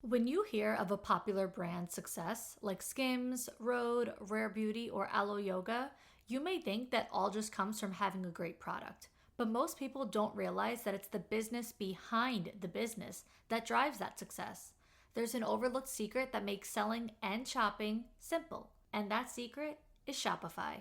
When you hear of a popular brand success like Skims, Rhode, Rare Beauty, or Aloe Yoga, you may think that all just comes from having a great product. But most people don't realize that it's the business behind the business that drives that success. There's an overlooked secret that makes selling and shopping simple, and that secret is Shopify.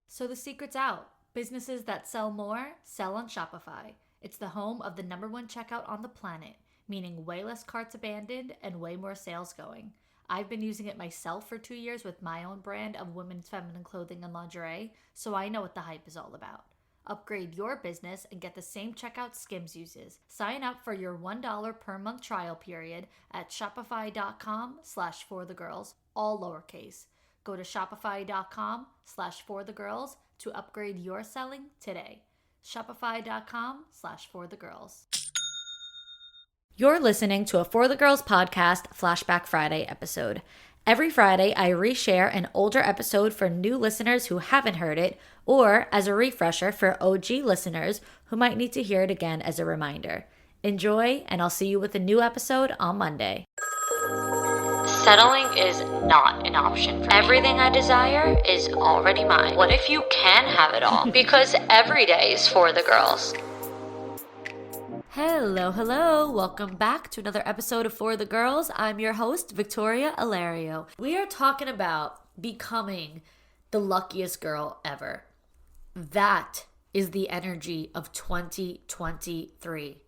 So the secret's out. Businesses that sell more sell on Shopify. It's the home of the #1 checkout on the planet, meaning way less carts abandoned and way more sales going. I've been using it myself for 2 years with my own brand of women's feminine clothing and lingerie, so I know what the hype is all about. Upgrade your business and get the same checkout Skims uses. Sign up for your $1 per month trial period at shopify.com/forthegirls, all lowercase. Go to shopify.com/forthegirls to upgrade your selling today. Shopify.com/forthegirls. You're listening to a For the Girls podcast Flashback Friday episode. Every Friday, I reshare an older episode for new listeners who haven't heard it, or as a refresher for OG listeners who might need to hear it again as a reminder. Enjoy, and I'll see you with a new episode on Monday. Settling is not an option for me. Everything I desire is already mine. What if you can have it all? Because every day is for the girls. Hello. Welcome back to another episode of For the Girls. I'm your host, Victoria Alario. We are talking about becoming the luckiest girl ever. That is the energy of 2023.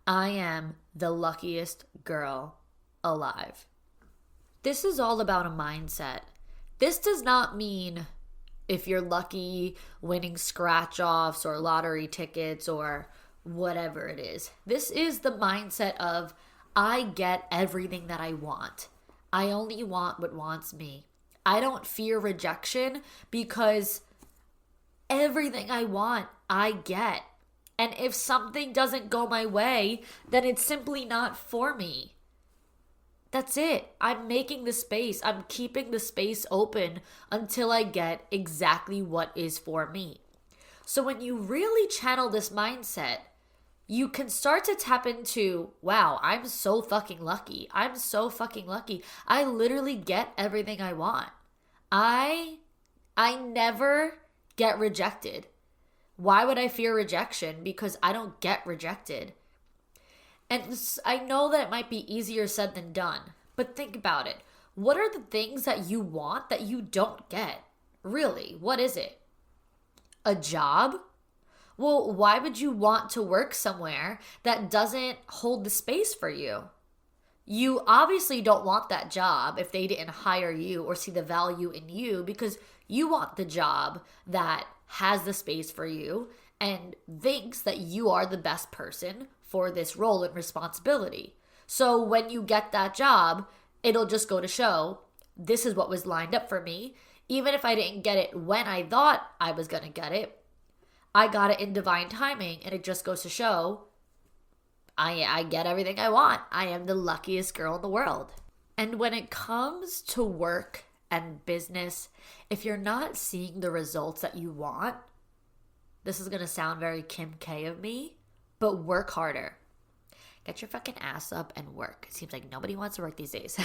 I am the luckiest girl alive. This is all about a mindset. This does not mean if you're lucky winning scratch-offs or lottery tickets or whatever it is. This is the mindset of, I get everything that I want. I only want what wants me. I don't fear rejection because everything I want, I get. And if something doesn't go my way, then it's simply not for me. That's it. I'm making the space. I'm keeping the space open until I get exactly what is for me. So when you really channel this mindset, you can start to tap into, wow, I'm so fucking lucky. I'm so fucking lucky. I literally get everything I want. I never get rejected. Why would I fear rejection? Because I don't get rejected. And I know that it might be easier said than done, but think about it. What are the things that you want that you don't get? Really, what is it? A job? Well, why would you want to work somewhere that doesn't hold the space for you? You obviously don't want that job if they didn't hire you or see the value in you, because you want the job that has the space for you and thinks that you are the best person for this role and responsibility. So when you get that job, it'll just go to show, this is what was lined up for me. Even if I didn't get it when I thought I was going to get it, I got it in divine timing, and it just goes to show I get everything I want. I am the luckiest girl in the world. And when it comes to work and business, if you're not seeing the results that you want, this is going to sound very Kim K of me, but work harder. Get your fucking ass up and work. It seems like nobody wants to work these days.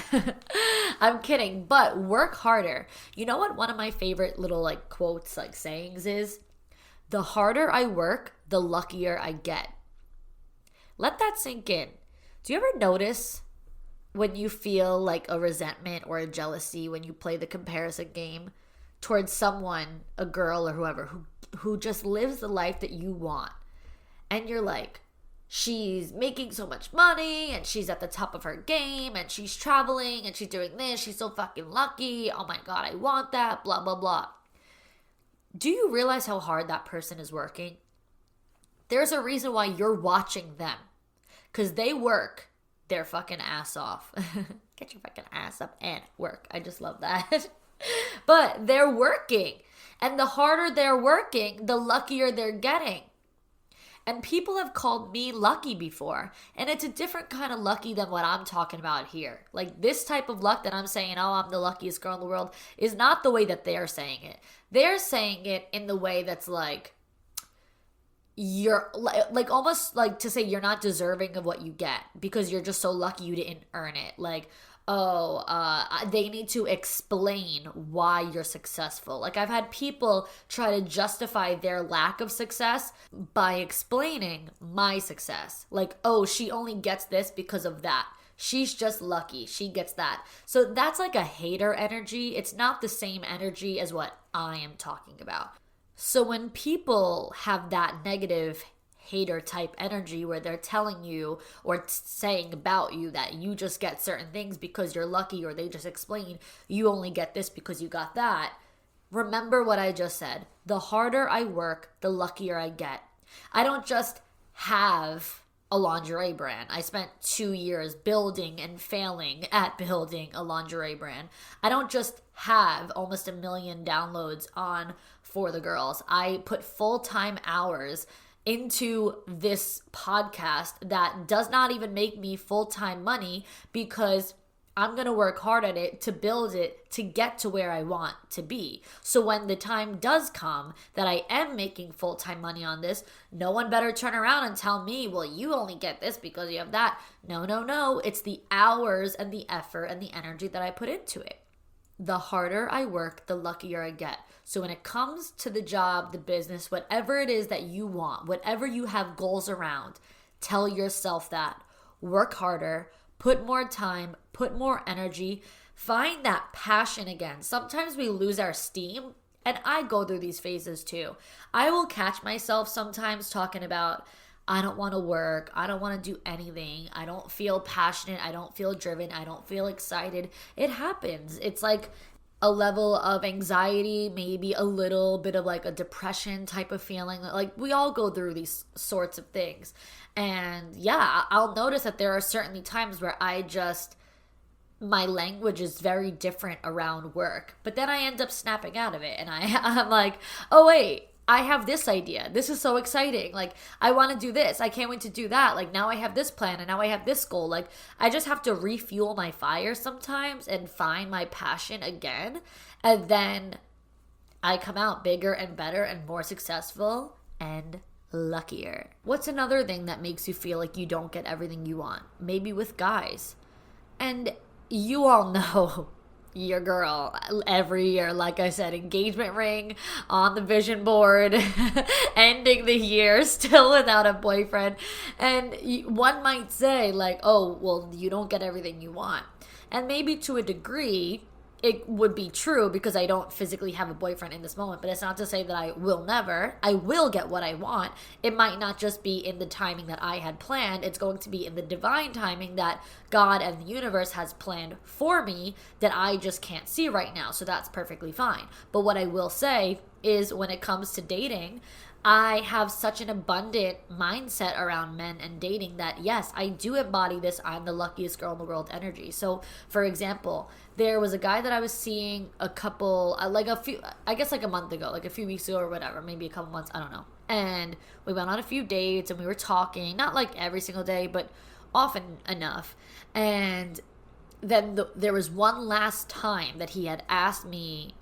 I'm kidding, but work harder. You know what one of my favorite little quotes, sayings is? The harder I work, the luckier I get. Let that sink in. Do you ever notice when you feel like a resentment or a jealousy when you play the comparison game towards someone, a girl or whoever, who just lives the life that you want? And you're like, she's making so much money and she's at the top of her game and she's traveling and she's doing this. She's so fucking lucky. Oh my God, I want that, blah, blah, blah. Do you realize how hard that person is working? There's a reason why you're watching them. Because they work their fucking ass off. Get your fucking ass up and work. I just love that. But they're working. And the harder they're working, the luckier they're getting. And people have called me lucky before. And it's a different kind of lucky than what I'm talking about here. Like this type of luck that I'm saying, oh, I'm the luckiest girl in the world, is not the way that they're saying it. They're saying it in the way that's like, you're like almost like to say you're not deserving of what you get because you're just so lucky you didn't earn it. Like, they need to explain why you're successful. Like, I've had people try to justify their lack of success by explaining my success. Like, oh, she only gets this because of that. She's just lucky. She gets that. So that's like a hater energy. It's not the same energy as what I am talking about. So when people have that negative hater type energy where they're telling you or saying about you that you just get certain things because you're lucky, or they just explain you only get this because you got that, remember what I just said. The harder I work, the luckier I get. I don't just have a lingerie brand. I spent 2 years building and failing at building a lingerie brand. I don't just have almost 1 million downloads on For the Girls. I put full-time hours into this podcast that does not even make me full-time money because I'm going to work hard at it to build it to get to where I want to be. So when the time does come that I am making full-time money on this, no one better turn around and tell me, well, you only get this because you have that. No, no, no. It's the hours and the effort and the energy that I put into it. The harder I work, the luckier I get. So when it comes to the job, the business, whatever it is that you want, whatever you have goals around, tell yourself that. Work harder, put more time, put more energy, find that passion again. Sometimes we lose our steam, and I go through these phases too. I will catch myself sometimes talking about, I don't want to work. I don't want to do anything. I don't feel passionate. I don't feel driven. I don't feel excited. It happens. It's like a level of anxiety, maybe a little bit of like a depression type of feeling. Like we all go through these sorts of things. And yeah, I'll notice that there are certainly times where my language is very different around work. But then I end up snapping out of it. And I'm like, oh wait, I have this idea. This is so exciting. Like, I want to do this. I can't wait to do that. Like, now I have this plan and now I have this goal. Like, I just have to refuel my fire sometimes and find my passion again. And then I come out bigger and better and more successful and luckier. What's another thing that makes you feel like you don't get everything you want? Maybe with guys. And you all know your girl every year, like I said, engagement ring on the vision board, ending the year still without a boyfriend. And one might say like, oh, well, you don't get everything you want. And maybe to a degree, it would be true because I don't physically have a boyfriend in this moment, but it's not to say that I will never. I will get what I want. It might not just be in the timing that I had planned. It's going to be in the divine timing that God and the universe has planned for me that I just can't see right now. So that's perfectly fine. But what I will say is when it comes to dating, I have such an abundant mindset around men and dating that, yes, I do embody this I'm the luckiest girl in the world energy. So, for example, there was a guy that I was seeing a month ago, like a few weeks ago or whatever, maybe a couple months, I don't know. And we went on a few dates and we were talking, not like every single day, but often enough. And then there was one last time that he had asked me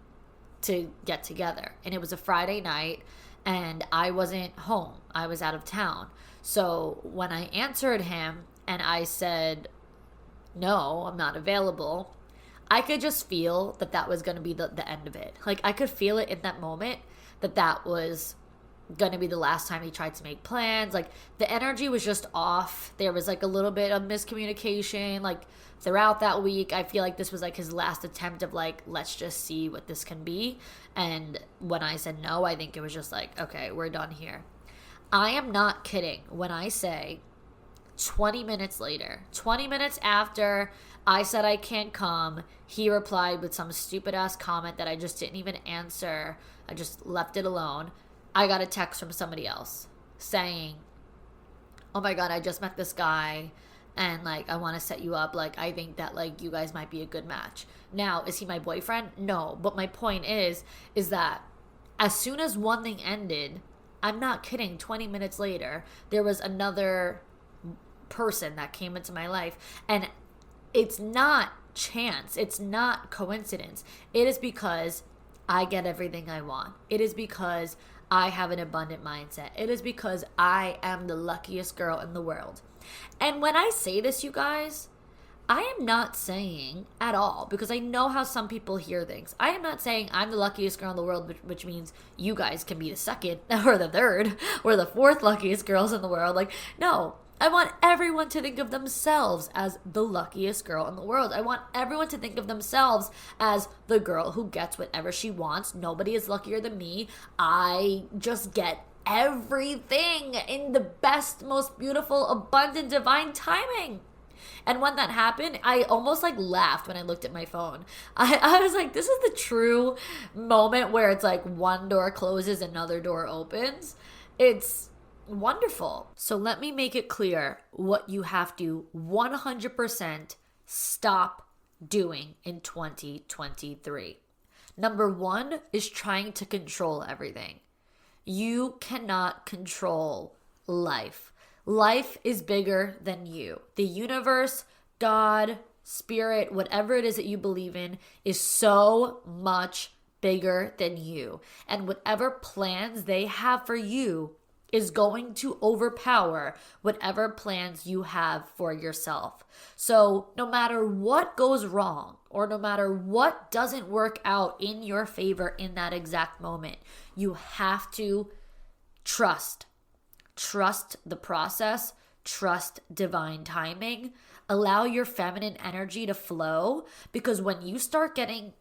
to get together. And it was a Friday night. And I wasn't home. I was out of town. So when I answered him and I said, no, I'm not available, I could just feel that was going to be the end of it. Like I could feel it in that moment that was going to be the last time he tried to make plans. Like the energy was just off. There was like a little bit of miscommunication. Like throughout that week, I feel like this was like his last attempt of like, let's just see what this can be. And when I said no, I think it was just like, okay, we're done here. I am not kidding when I say 20 minutes later, 20 minutes after I said I can't come, he replied with some stupid ass comment that I just didn't even answer. I just left it alone. I got a text from somebody else saying, oh my God, I just met this guy and like I want to set you up. Like I think that like you guys might be a good match. Now, is he my boyfriend? No, but my point is that as soon as one thing ended, I'm not kidding, 20 minutes later there was another person that came into my life. And it's not chance, it's not coincidence. It is because I get everything I want. It is because I have an abundant mindset. It is because I am the luckiest girl in the world. And when I say this, you guys, I am not saying at all, because I know how some people hear things. I am not saying I'm the luckiest girl in the world, which means you guys can be the second or the third or the fourth luckiest girls in the world. Like, no, I want everyone to think of themselves as the luckiest girl in the world. I want everyone to think of themselves as the girl who gets whatever she wants. Nobody is luckier than me. I just get everything in the best, most beautiful, abundant, divine timing. And when that happened, I almost like laughed when I looked at my phone. I was like, this is the true moment where it's like one door closes, another door opens. It's wonderful. So let me make it clear what you have to 100% stop doing in 2023. Number one is trying to control everything. You cannot control life. Life is bigger than you. The universe, God, spirit, whatever it is that you believe in is so much bigger than you. And whatever plans they have for you is going to overpower whatever plans you have for yourself. So no matter what goes wrong, or no matter what doesn't work out in your favor in that exact moment, you have to trust. Trust the process, trust divine timing, allow your feminine energy to flow, because when you start getting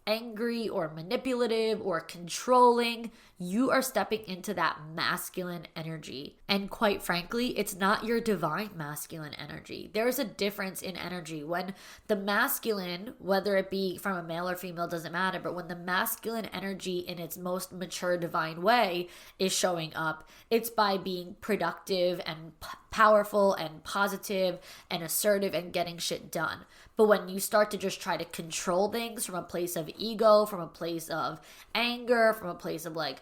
angry or manipulative or controlling, you are stepping into that masculine energy. And quite frankly, it's not your divine masculine energy. There's a difference in energy. When the masculine, whether it be from a male or female, doesn't matter, but when the masculine energy in its most mature divine way is showing up, it's by being productive and powerful and positive and assertive and getting shit done. But when you start to just try to control things from a place of ego, from a place of anger, from a place of like,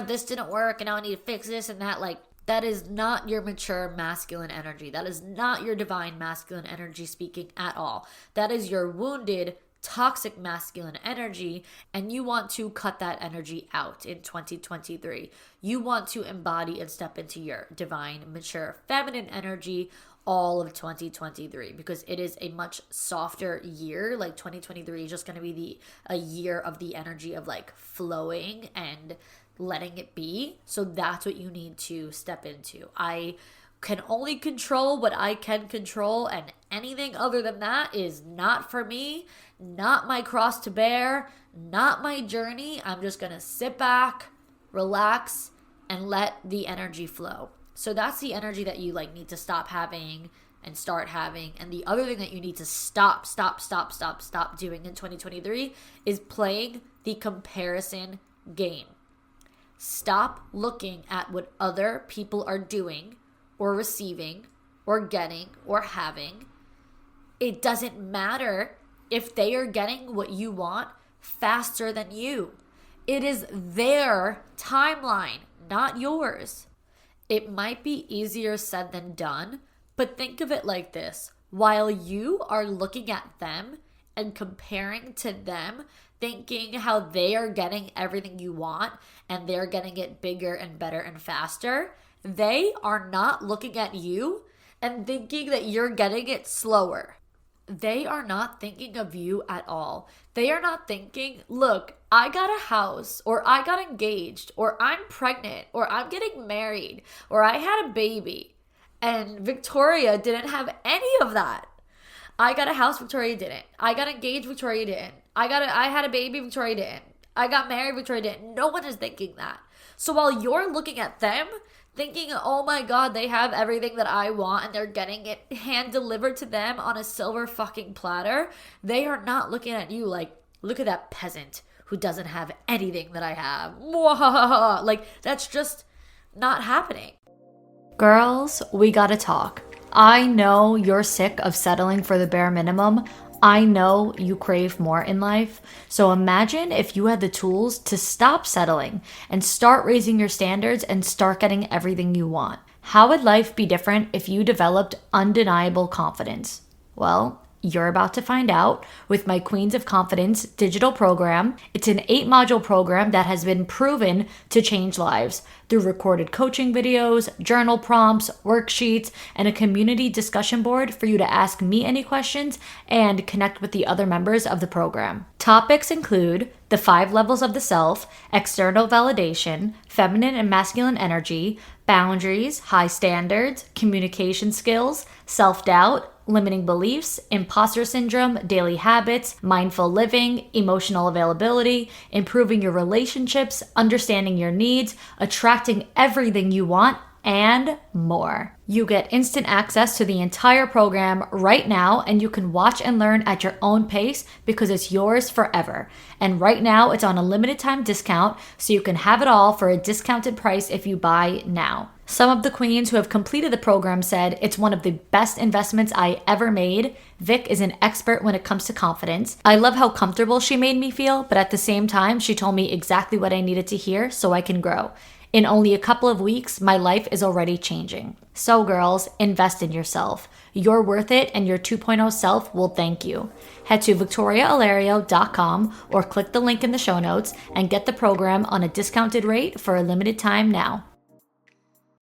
this didn't work and now I need to fix this and that, like, that is not your mature masculine energy. That is not your divine masculine energy speaking at all. That is your wounded, toxic masculine energy, and you want to cut that energy out in 2023. You want to embody and step into your divine, mature, feminine energy all of 2023, because it is a much softer year. Like 2023 is just going to be a year of the energy of like flowing and letting it be. So that's what you need to step into. I can only control what I can control, and anything other than that is not for me, not my cross to bear, not my journey. I'm just going to sit back, relax, and let the energy flow. So that's the energy that you like need to stop having and start having. And the other thing that you need to stop doing in 2023 is playing the comparison game. Stop looking at what other people are doing or receiving or getting or having. It doesn't matter if they are getting what you want faster than you. It is their timeline, not yours. It might be easier said than done, but think of it like this. While you are looking at them and comparing to them, thinking how they are getting everything you want and they're getting it bigger and better and faster, they are not looking at you and thinking that you're getting it slower. They are not thinking of you at all. They are not thinking, look, I got a house, or I got engaged, or I'm pregnant, or I'm getting married, or I had a baby. And Victoria didn't have any of that. I got a house, Victoria didn't. I got engaged, Victoria didn't. I had a baby, Victoria didn't. I got married, Victoria didn't. No one is thinking that. So while you're looking at them, thinking, oh my God, they have everything that I want and they're getting it hand delivered to them on a silver fucking platter, they are not looking at you like, look at that peasant who doesn't have anything that I have. Like, that's just not happening. Girls, we gotta talk. I know you're sick of settling for the bare minimum. I know you crave more in life. So imagine if you had the tools to stop settling and start raising your standards and start getting everything you want. How would life be different if you developed undeniable confidence? Well, You're about to find out with my Queens of Confidence digital program. It's an 8-module program that has been proven to change lives through recorded coaching videos, journal prompts, worksheets, and a community discussion board for you to ask me any questions and connect with the other members of the program. Topics include the 5 levels of the self, external validation, feminine and masculine energy, boundaries, high standards, communication skills, self-doubt, limiting beliefs, imposter syndrome, daily habits, mindful living, emotional availability, improving your relationships, understanding your needs, attracting everything you want, and more. You get instant access to the entire program right now, and you can watch and learn at your own pace because it's yours forever. And right now it's on a limited time discount, so you can have it all for a discounted price if you buy now. Some of the queens who have completed the program said it's one of the best investments I ever made. Vic is an expert when it comes to confidence. I love how comfortable she made me feel, but at the same time, she told me exactly what I needed to hear so I can grow. In only a couple of weeks, my life is already changing. So girls, invest in yourself. You're worth it, and your 2.0 self will thank you. Head to victoriaalario.com or click the link in the show notes and get the program on a discounted rate for a limited time now.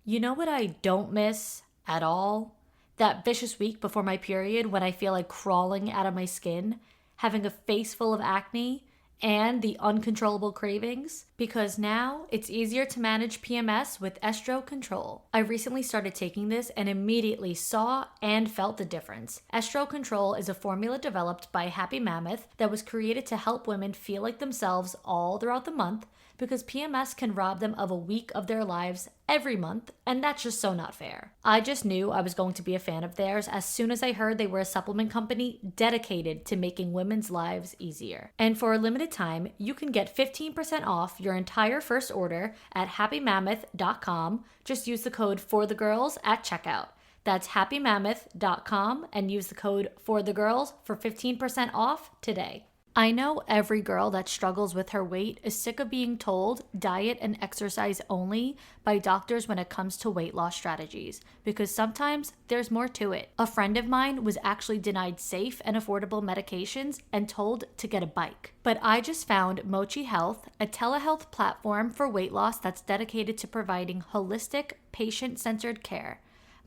You know what I don't miss at all? That vicious week before my period when I feel like crawling out of my skin, having a face full of acne, and the uncontrollable cravings, because now it's easier to manage PMS with Estro Control. I recently started taking this and immediately saw and felt the difference. Estro Control is a formula developed by Happy Mammoth that was created to help women feel like themselves all throughout the month, because PMS can rob them of a week of their lives every month, and that's just so not fair. I just knew I was going to be a fan of theirs as soon as I heard they were a supplement company dedicated to making women's lives easier. And for a limited time, you can get 15% off your entire first order at happymammoth.com. Just use the code FORTHEGIRLS at checkout. That's happymammoth.com and use the code FORTHEGIRLS for 15% off today. I know every girl that struggles with her weight is sick of being told diet and exercise only by doctors when it comes to weight loss strategies, because sometimes there's more to it. A friend of mine was actually denied safe and affordable medications and told to get a bike. But I just found Mochi Health, a telehealth platform for weight loss that's dedicated to providing holistic, patient-centered care.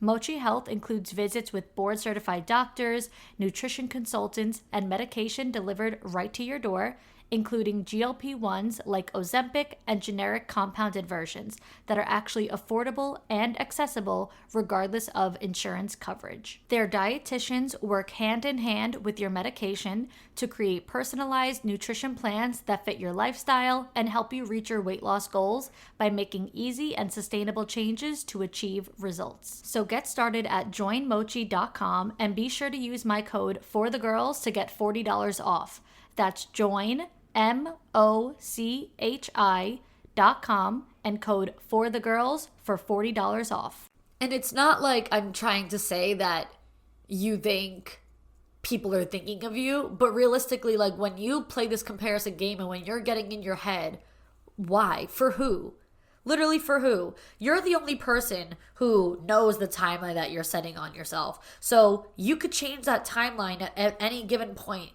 Mochi Health includes visits with board-certified doctors, nutrition consultants, and medication delivered right to your door, including GLP-1s like Ozempic and generic compounded versions that are actually affordable and accessible regardless of insurance coverage. Their dietitians work hand in hand with your medication to create personalized nutrition plans that fit your lifestyle and help you reach your weight loss goals by making easy and sustainable changes to achieve results. So get started at joinmochi.com and be sure to use my code FORTHEGIRLS to get $40 off. That's joinmochi.com and code FORTHEGIRLS for $40 off. And it's not like I'm trying to say that you think people are thinking of you, but realistically, like when you play this comparison game and when you're getting in your head, why? For who? Literally for who? You're the only person who knows the timeline that you're setting on yourself. So you could change that timeline at any given point.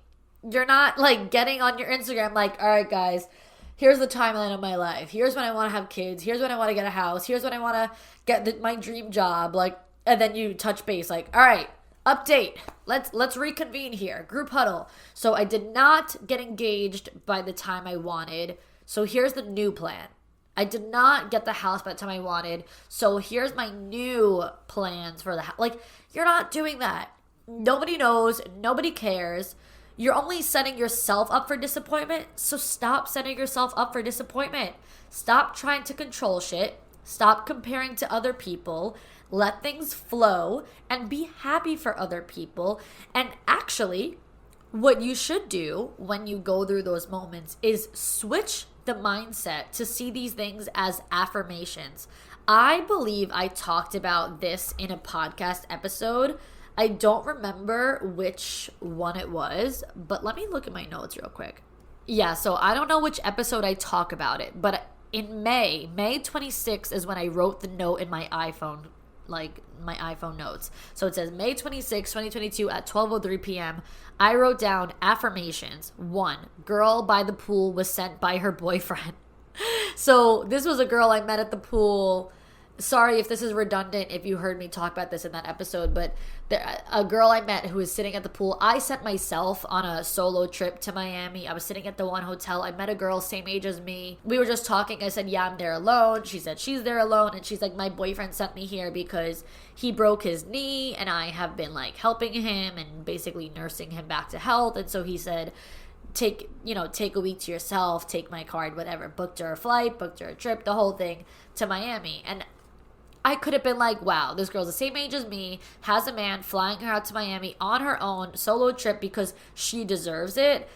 You're not like getting on your Instagram like, all right, guys, here's the timeline of my life. Here's when I want to have kids. Here's when I want to get a house. Here's when I want to get my dream job. Like, and then you touch base like, all right, update. Let's reconvene here. Group huddle. So I did not get engaged by the time I wanted. So here's the new plan. I did not get the house by the time I wanted. So here's my new plans for the house. Like, you're not doing that. Nobody knows. Nobody cares. You're only setting yourself up for disappointment, so stop setting yourself up for disappointment. Stop trying to control shit. Stop comparing to other people. Let things flow and be happy for other people. And actually, what you should do when you go through those moments is switch the mindset to see these things as affirmations. I believe I talked about this in a podcast episode. I don't remember which one it was, but let me look at my notes real quick. Yeah, so I don't know which episode I talk about it, but in May 26th is when I wrote the note in my iPhone like my iPhone notes. So it says May 26, 2022 at 12:03 p.m. I wrote down affirmations. 1, girl by the pool was sent by her boyfriend. So this was a girl I met at the pool. Sorry if this is redundant, if you heard me talk about this in that episode, but a girl I met who was sitting at the pool. I sent myself on a solo trip to Miami. I was sitting at the one hotel. I met a girl same age as me. We were just talking. I said, yeah, I'm there alone. She said she's there alone. And she's like, my boyfriend sent me here because he broke his knee and I have been like helping him and basically nursing him back to health. And so he said, take a week to yourself, take my card, whatever. Booked her a flight, booked her a trip, the whole thing to Miami. And I could have been like, wow, this girl's the same age as me, has a man flying her out to Miami on her own, solo trip because she deserves it.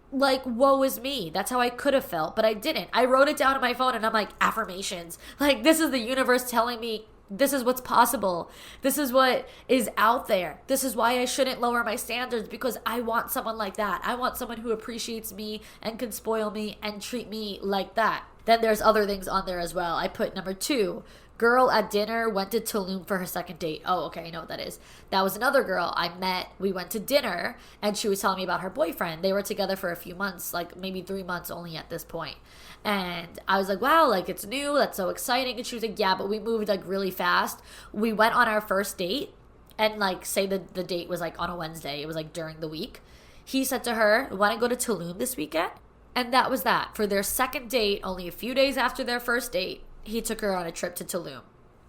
Like, woe is me. That's how I could have felt, but I didn't. I wrote it down on my phone and I'm like, affirmations. Like, this is the universe telling me this is what's possible. This is what is out there. This is why I shouldn't lower my standards, because I want someone like that. I want someone who appreciates me and can spoil me and treat me like that. Then there's other things on there as well. I put number 2. Girl at dinner went to Tulum for her second date. Oh, okay, I know what that is. That was another girl I met. We went to dinner, and she was telling me about her boyfriend. They were together for a few months, like maybe 3 months only at this point. And I was like, wow, like it's new. That's so exciting. And she was like, yeah, but we moved like really fast. We went on our first date, and like say the date was like on a Wednesday. It was like during the week. He said to her, want to go to Tulum this weekend? And that was that. For their second date, only a few days after their first date, he took her on a trip to Tulum.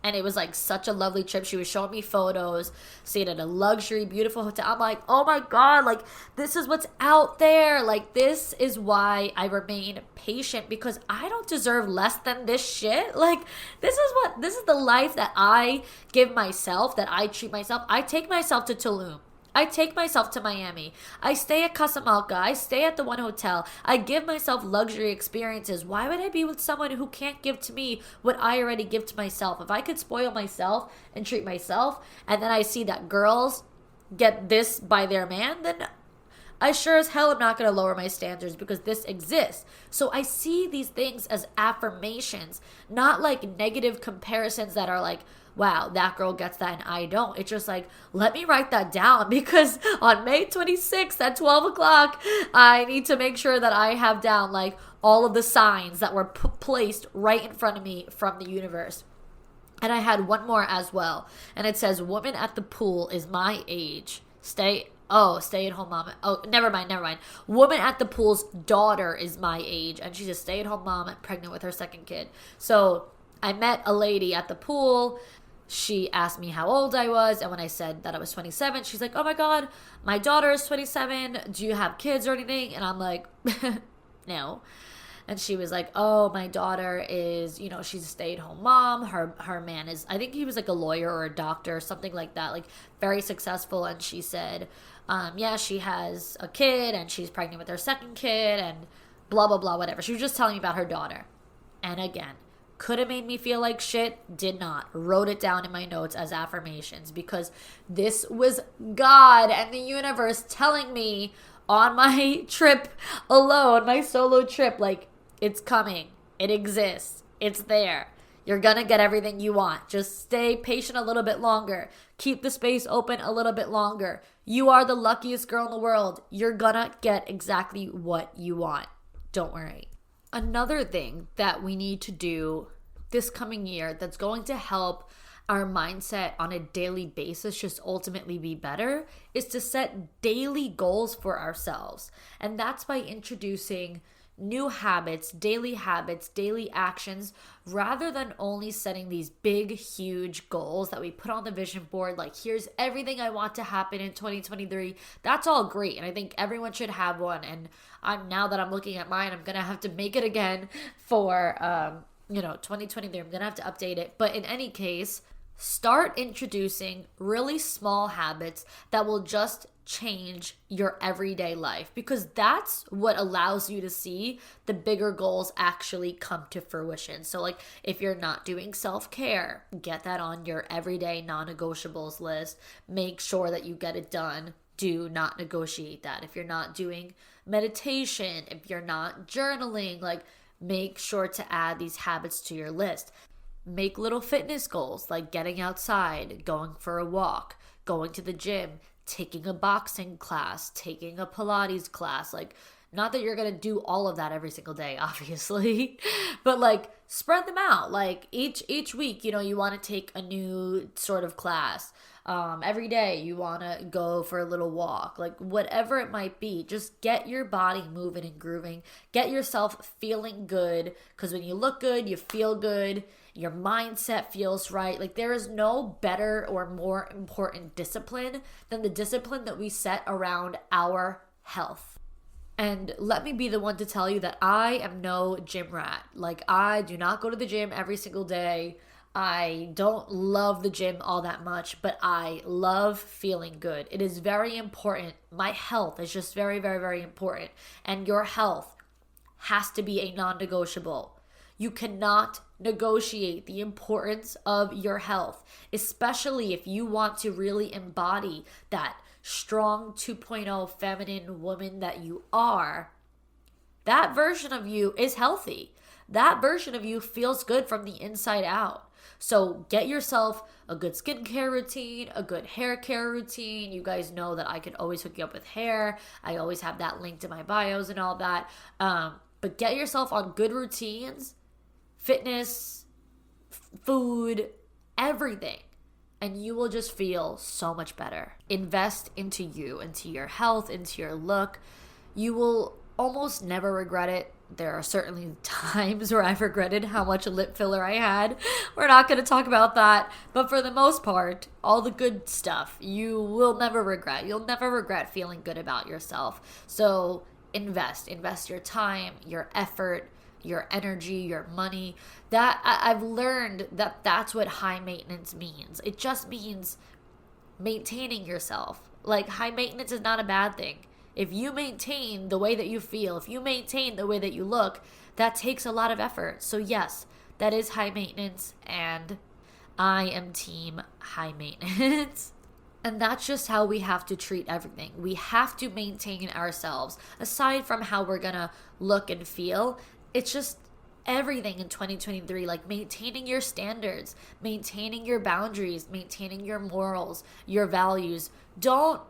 And it was like such a lovely trip. She was showing me photos, stayed at a luxury, beautiful hotel. I'm like, oh my God, like this is what's out there. Like this is why I remain patient, because I don't deserve less than this shit. Like this is the life that I give myself, that I treat myself. I take myself to Tulum. I take myself to Miami. I stay at Casamalca. I stay at the one hotel. I give myself luxury experiences. Why would I be with someone who can't give to me what I already give to myself? If I could spoil myself and treat myself, and then I see that girls get this by their man, then I sure as hell am not going to lower my standards, because this exists. So I see these things as affirmations, not like negative comparisons that are like, wow, that girl gets that and I don't. It's just like, let me write that down, because on May 26th at 12 o'clock, I need to make sure that I have down like all of the signs that were placed right in front of me from the universe. And I had one more as well. And it says, woman at the pool is my age. Stay at home mom. Oh, never mind. Woman at the pool's daughter is my age. And she's a stay at home mom and pregnant with her second kid. So I met a lady at the pool. She asked me how old I was, and when I said that I was 27, she's like, oh my God, my daughter is 27. Do you have kids or anything? And I'm like, no. And she was like, oh, my daughter is, she's a stay-at-home mom. Her man is, I think he was like a lawyer or a doctor, something like that, like very successful. And she said, yeah, she has a kid and she's pregnant with her second kid and blah, blah, blah, whatever. She was just telling me about her daughter. And again, could have made me feel like shit, did not. Wrote it down in my notes as affirmations, because this was God and the universe telling me on my trip alone, my solo trip, like, it's coming. It exists. It's there. You're gonna get everything you want. Just stay patient a little bit longer. Keep the space open a little bit longer. You are the luckiest girl in the world. You're gonna get exactly what you want. Don't worry. Another thing that we need to do this coming year that's going to help our mindset on a daily basis just ultimately be better is to set daily goals for ourselves. And that's by introducing new habits, daily actions, rather than only setting these big, huge goals that we put on the vision board. Like, here's everything I want to happen in 2023. That's all great. And I think everyone should have one. And now that I'm looking at mine, I'm going to have to make it again for, 2023. I'm going to have to update it. But in any case, start introducing really small habits that will just change your everyday life, because that's what allows you to see the bigger goals actually come to fruition. So like, if you're not doing self-care, get that on your everyday non-negotiables list. Make sure that you get it done. Do not negotiate that. If you're not doing meditation, if you're not journaling, like, make sure to add these habits to your list. make little fitness goals like getting outside, going for a walk, going to the gym, taking a boxing class, taking a Pilates class. Like, not that you're going to do all of that every single day, obviously, but like spread them out. Like each week, you want to take a new sort of class. Every day you want to go for a little walk, like whatever it might be. Just get your body moving and grooving. Get yourself feeling good, because when you look good, you feel good. Your mindset feels right. Like, there is no better or more important discipline than the discipline that we set around our health. And let me be the one to tell you that I am no gym rat. Like, I do not go to the gym every single day. I don't love the gym all that much, but I love feeling good. It is very important. My health is just very, very, very important. And your health has to be a non-negotiable. You cannot negotiate the importance of your health, especially if you want to really embody that strong 2.0 feminine woman that you are. That version of you is healthy. That version of you feels good from the inside out. So get yourself a good skincare routine, a good hair care routine. You guys know that I can always hook you up with hair. I always have that linked in my bios and all that. But get yourself on good routines, fitness, food, everything. And you will just feel so much better. Invest into you, into your health, into your look. You will almost never regret it. There are certainly times where I've regretted how much lip filler I had. We're not going to talk about that. But for the most part, all the good stuff, you will never regret. You'll never regret feeling good about yourself. So invest your time, your effort, your energy, your money. That I've learned that that's what high maintenance means. It just means maintaining yourself. Like, high maintenance is not a bad thing. If you maintain the way that you feel, if you maintain the way that you look, that takes a lot of effort. So yes, that is high maintenance, and I am team high maintenance. And that's just how we have to treat everything. We have to maintain ourselves. Aside from how we're gonna look and feel, it's just everything in 2023, like maintaining your standards, maintaining your boundaries, maintaining your morals, your values. Don't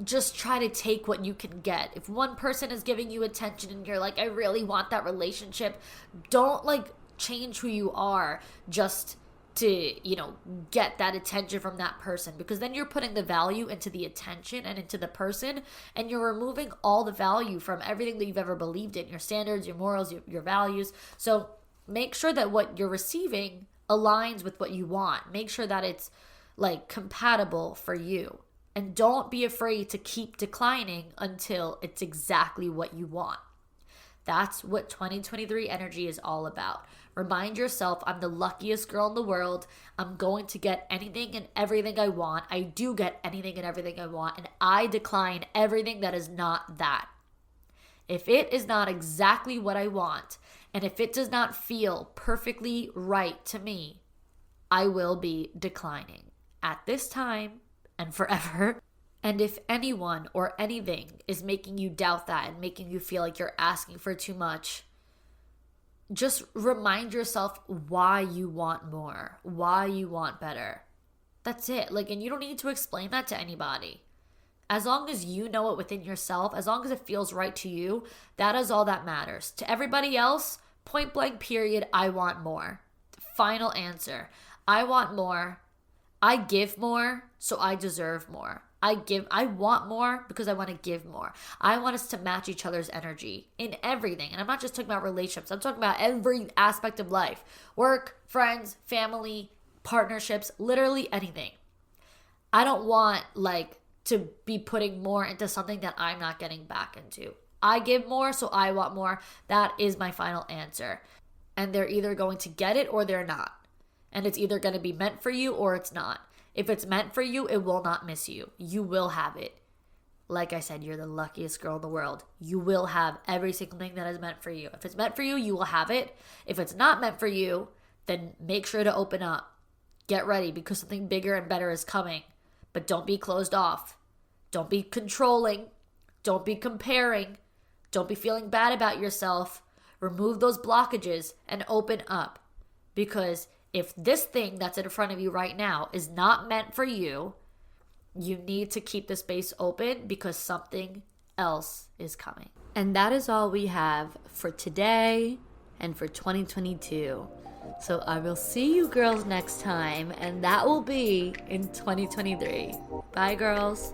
just try to take what you can get. If one person is giving you attention and you're like, I really want that relationship, don't like change who you are just to, get that attention from that person, because then you're putting the value into the attention and into the person, and you're removing all the value from everything that you've ever believed in, your standards, your morals, your values. So make sure that what you're receiving aligns with what you want. Make sure that it's like compatible for you, and don't be afraid to keep declining until it's exactly what you want. That's what 2023 energy is all about. Remind yourself, I'm the luckiest girl in the world. I'm going to get anything and everything I want. I do get anything and everything I want, and I decline everything that is not that. If it is not exactly what I want, and if it does not feel perfectly right to me, I will be declining at this time and forever. And if anyone or anything is making you doubt that and making you feel like you're asking for too much, just remind yourself why you want more, why you want better. That's it. Like, and you don't need to explain that to anybody. As long as you know it within yourself, as long as it feels right to you, that is all that matters. To everybody else, point blank period, I want more. Final answer. I want more. I give more, so I deserve more. I want more because I want to give more. I want us to match each other's energy in everything. And I'm not just talking about relationships. I'm talking about every aspect of life. Work, friends, family, partnerships, literally anything. I don't want to be putting more into something that I'm not getting back into. I give more, so I want more. That is my final answer. And they're either going to get it or they're not. And it's either going to be meant for you or it's not. If it's meant for you, it will not miss you. You will have it. Like I said, you're the luckiest girl in the world. You will have every single thing that is meant for you. If it's meant for you, you will have it. If it's not meant for you, then make sure to open up. Get ready, because something bigger and better is coming. But don't be closed off. Don't be controlling. Don't be comparing. Don't be feeling bad about yourself. Remove those blockages and open up. Because if this thing that's in front of you right now is not meant for you, you need to keep the space open because something else is coming. And that is all we have for today and for 2022. So I will see you girls next time, and that will be in 2023. Bye, girls.